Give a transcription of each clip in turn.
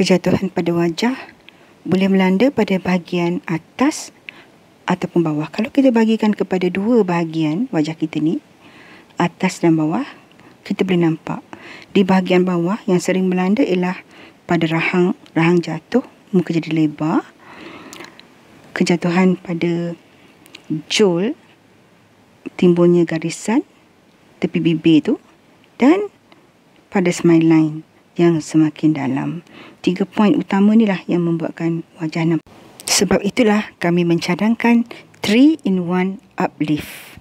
Kejatuhan pada wajah boleh melanda pada bahagian atas ataupun bawah. Kalau kita bahagikan kepada dua bahagian wajah kita ni, atas dan bawah, kita boleh nampak di bahagian bawah yang sering melanda ialah pada rahang jatuh, muka jadi lebar, kejatuhan pada jol, timbulnya garisan tepi bibir tu, dan pada smile line yang semakin dalam. 3 poin utama inilah yang membuatkan wajah nampak. Sebab itulah kami mencadangkan 3-in-1 uplift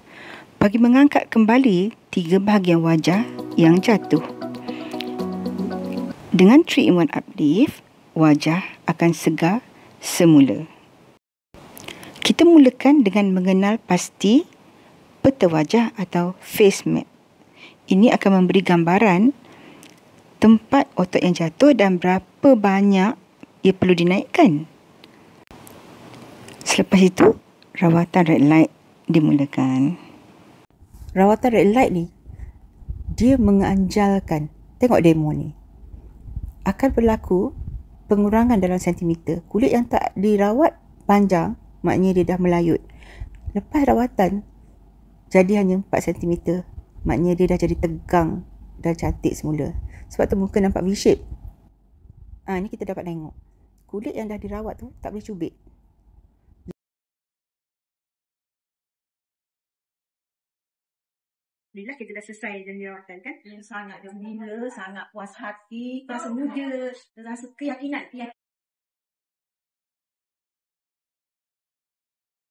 bagi mengangkat kembali 3 bahagian wajah yang jatuh. Dengan 3-in-1 uplift, wajah akan segar semula. Kita mulakan dengan mengenal pasti peta wajah atau face map. Ini akan memberi gambaran tempat otot yang jatuh dan berapa banyak ia perlu dinaikkan. Selepas itu, rawatan red light dimulakan. Rawatan red light ni, dia menganjalkan, tengok demo ni, akan berlaku pengurangan dalam sentimeter. Kulit yang tak dirawat panjang, maknanya dia dah melayut. Lepas rawatan, jadi hanya 4 cm, maknanya dia dah jadi tegang dan cantik semula. Sebab tu muka nampak V-shape. Ni kita dapat tengok. Kulit yang dah dirawat tu tak boleh cubit. Alhamdulillah kita dah selesai dengan rawatan kan. Sangat gembira, sangat puas hati, rasa muda, rasa keyakinan